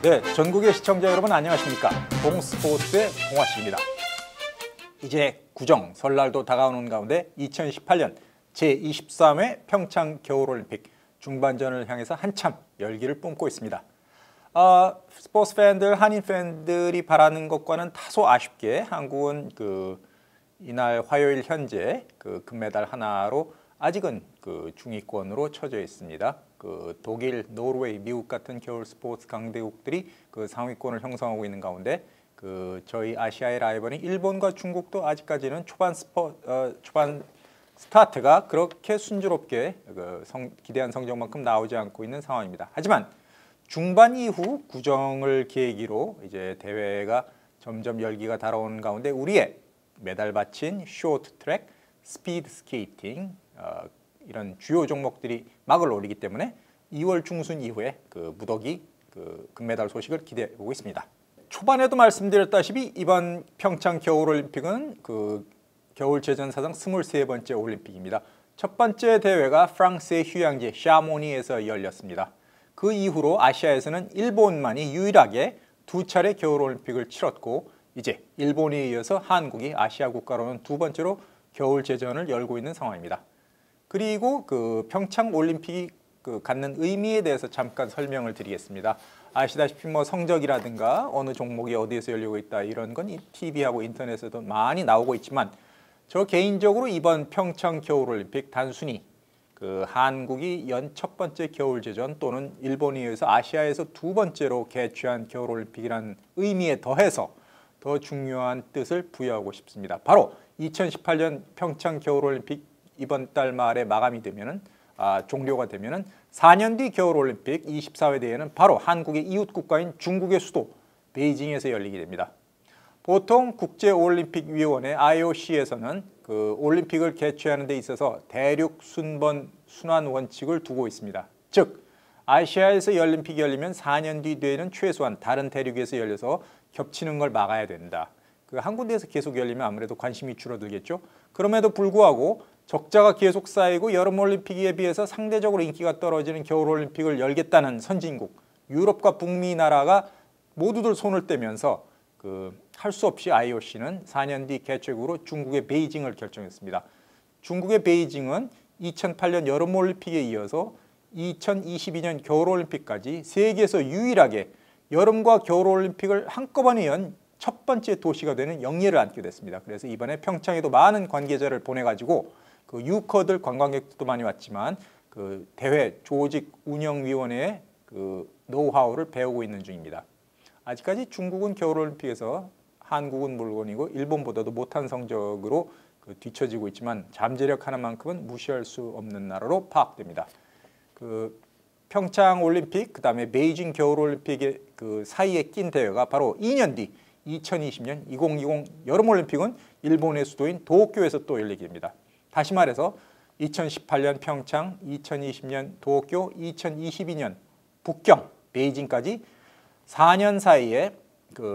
네, 전국의 시청자 여러분 안녕하십니까? 동스포츠의 동아씨입니다. 이제 구정, 설날도 다가오는 가운데 2018년 제23회 평창 겨울올림픽 중반전을 향해서 한참 열기를 뿜고 있습니다. 스포츠 팬들, 한인 팬들이 바라는 것과는 다소 아쉽게 한국은 이날 화요일 현재 금메달 하나로 아직은 중위권으로 처져 있습니다. 독일, 노르웨이, 미국 같은 겨울 스포츠 강대국들이 상위권을 형성하고 있는 가운데 저희 아시아의 라이벌인 일본과 중국도 아직까지는 초반 스타트가 그렇게 순조롭게 기대한 성적만큼 나오지 않고 있는 상황입니다. 하지만 중반 이후 구정을 계기로 이제 대회가 점점 열기가 달아오는 가운데 우리의 메달 바친 쇼트트랙, 스피드 스케이팅 이런 주요 종목들이 막을 올리기 때문에 2월 중순 이후에 무더기 금메달 소식을 기대하고 있습니다. 초반에도 말씀드렸다시피 이번 평창 겨울올림픽은 겨울제전 사상 23번째 올림픽입니다. 첫 번째 대회가 프랑스의 휴양지 샤모니에서 열렸습니다. 그 이후로 아시아에서는 일본만이 유일하게 2차례 겨울올림픽을 치렀고 이제 일본에 이어서 한국이 아시아 국가로는 두 번째로 겨울제전을 열고 있는 상황입니다. 그리고 평창 올림픽이 갖는 의미에 대해서 잠깐 설명을 드리겠습니다. 아시다시피 성적이라든가 어느 종목이 어디에서 열리고 있다 이런 건 TV하고 인터넷에도 많이 나오고 있지만 저 개인적으로 이번 평창 겨울올림픽 단순히 한국이 연 첫 번째 겨울제전 또는 일본에 의해서 아시아에서 두 번째로 개최한 겨울올림픽이라는 의미에 더해서 더 중요한 뜻을 부여하고 싶습니다. 바로 2018년 평창 겨울올림픽 이번 달 말에 마감이 되면은 종료가 되면은 4년 뒤 겨울올림픽 24회 대회는 바로 한국의 이웃 국가인 중국의 수도 베이징에서 열리게 됩니다. 보통 국제올림픽위원회 IOC에서는 올림픽을 개최하는 데 있어서 대륙 순번 순환 원칙을 두고 있습니다. 즉 아시아에서 올림픽이 열리면 4년 뒤 대회는 최소한 다른 대륙에서 열려서 겹치는 걸 막아야 된다. 한 군데에서 계속 열리면 아무래도 관심이 줄어들겠죠. 그럼에도 불구하고 적자가 계속 쌓이고 여름올림픽에 비해서 상대적으로 인기가 떨어지는 겨울올림픽을 열겠다는 선진국 유럽과 북미 나라가 모두들 손을 떼면서 할 수 없이 IOC는 4년 뒤 개최국으로 중국의 베이징을 결정했습니다. 중국의 베이징은 2008년 여름올림픽에 이어서 2022년 겨울올림픽까지 세계에서 유일하게 여름과 겨울올림픽을 한꺼번에 연 첫 번째 도시가 되는 영예를 안게 됐습니다. 그래서 이번에 평창에도 많은 관계자를 보내가지고 유커들 관광객들도 많이 왔지만 대회 조직 운영위원회의 노하우를 배우고 있는 중입니다. 아직까지 중국은 겨울올림픽에서 한국은 물론이고 일본보다도 못한 성적으로 뒤처지고 있지만 잠재력 하나만큼은 무시할 수 없는 나라로 파악됩니다. 평창 올림픽 그다음에 베이징 겨울올림픽의 사이에 낀 대회가 바로 2년 뒤 2020년 2020 여름올림픽은 일본의 수도인 도쿄에서 또 열리게 됩니다. 다시 말해서 2018년 평창, 2020년 도쿄, 2022년 북경, 베이징까지 4년 사이에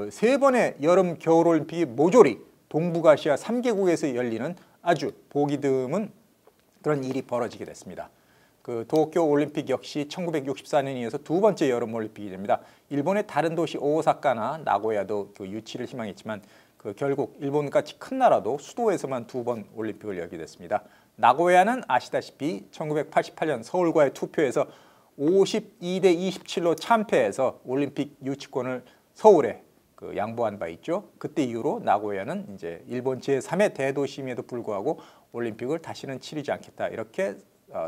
세 번의 여름 겨울올림픽이 모조리 동북아시아 3개국에서 열리는 아주 보기 드문 그런 일이 벌어지게 됐습니다. 도쿄 올림픽 역시 1964년에 이어서 두 번째 여름올림픽이 됩니다. 일본의 다른 도시 오사카나 나고야도 유치를 희망했지만 결국 일본같이 큰 나라도 수도에서만 두 번 올림픽을 열게 됐습니다. 나고야는 아시다시피 1988년 서울과의 투표에서 52대 27로 참패해서 올림픽 유치권을 서울에 양보한 바 있죠. 그때 이후로 나고야는 이제 일본 제3의 대도시임에도 불구하고 올림픽을 다시는 치르지 않겠다 이렇게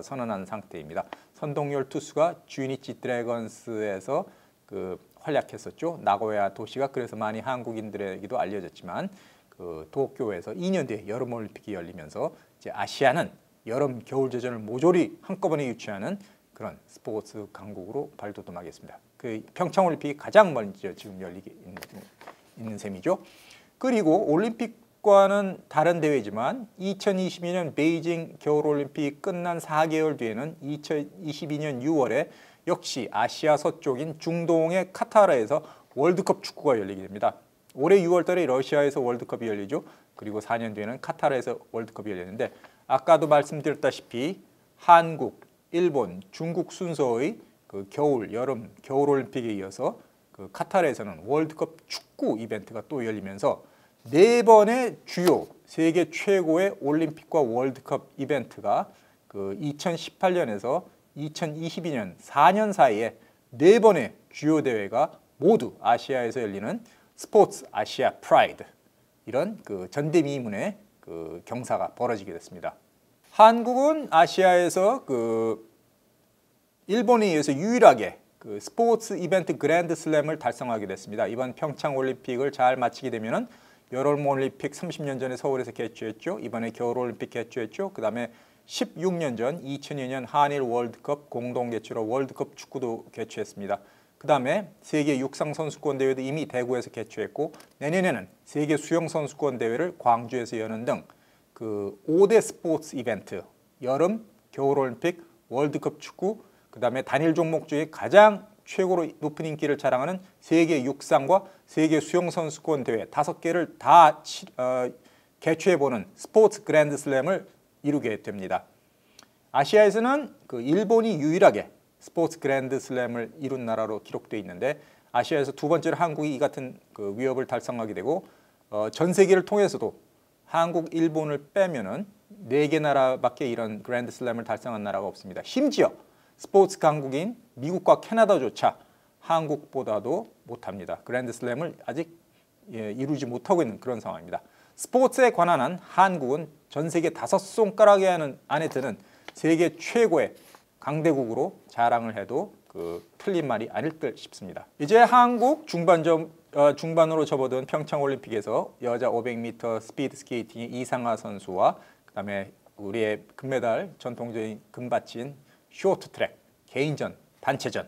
선언한 상태입니다. 선동열 투수가 주니치 드래건스에서 활약했었죠. 나고야 도시가 그래서 많이 한국인들에게도 알려졌지만 도쿄에서 2년 뒤에 여름올림픽이 열리면서 이제 아시아는 여름 겨울제전을 모조리 한꺼번에 유치하는 그런 스포츠 강국으로 발돋움하겠습니다. 평창올림픽이 가장 먼저 지금 열리게 있는 셈이죠. 그리고 올림픽과는 다른 대회지만 2022년 베이징 겨울올림픽이 끝난 4개월 뒤에는 2022년 6월에 역시 아시아 서쪽인 중동의 카타르에서 월드컵 축구가 열리게 됩니다. 올해 6월 달에 러시아에서 월드컵이 열리죠. 그리고 4년 뒤에는 카타르에서 월드컵이 열리는데 아까도 말씀드렸다시피 한국, 일본, 중국 순서의 겨울, 여름, 겨울올림픽에 이어서 그 카타르에서는 월드컵 축구 이벤트가 또 열리면서 4번의 주요 세계 최고의 올림픽과 월드컵 이벤트가 그 2018년에서 2022년 4년 사이에 4번의 주요 대회가 모두 아시아에서 열리는 스포츠 아시아 프라이드, 이런 그 전대미문의 그 경사가 벌어지게 됐습니다. 한국은 아시아에서 그 일본에 의해서 유일하게 그 스포츠 이벤트 그랜드 슬램을 달성하게 됐습니다. 이번 평창 올림픽을 잘 마치게 되면은 여름 올림픽 30년 전에 서울에서 개최했죠. 이번에 겨울 올림픽 개최했죠. 그다음에 16년 전 2002년 한일 월드컵 공동 개최로 월드컵 축구도 개최했습니다. 그다음에 세계 육상 선수권 대회도 이미 대구에서 개최했고, 내년에는 세계 수영 선수권 대회를 광주에서 여는 등 그 5대 스포츠 이벤트, 여름, 겨울 올림픽, 월드컵 축구, 그다음에 단일 종목 중에 가장 최고로 높은 인기를 자랑하는 세계 육상과 세계 수영 선수권 대회 5개를 다 개최해보는 스포츠 그랜드 슬램을 이루게 됩니다. 아시아에서는 그 일본이 유일하게 스포츠 그랜드 슬램을 이룬 나라로 기록되어 있는데, 아시아에서 두 번째로 한국이 이 같은 그 위협을 달성하게 되고, 전 세계를 통해서도 한국, 일본을 빼면은 4개 나라밖에 이런 그랜드 슬램을 달성한 나라가 없습니다. 심지어 스포츠 강국인 미국과 캐나다조차 한국보다도 못합니다. 그랜드 슬램을 아직 이루지 못하고 있는 그런 상황입니다. 스포츠에 관한 한 한국은 전 세계 5손가락에 안에 드는 세계 최고의 강대국으로 자랑을 해도 그 틀린 말이 아닐 듯 싶습니다. 이제 한국 중반으로 접어든 평창올림픽에서 여자 500m 스피드 스케이팅의 이상하 선수와 그다음에 우리의 금메달 전통적인 금받친 쇼트트랙 개인전, 단체전,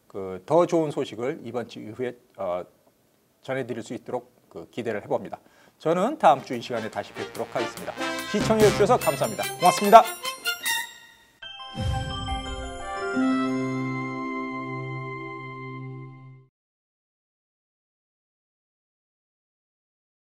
그 더 좋은 소식을 이번 주 이후에 전해드릴 수 있도록 기대를 해봅니다. 저는 다음 주 이 시간에 다시 뵙도록 하겠습니다. 시청해 주셔서 감사합니다. 고맙습니다.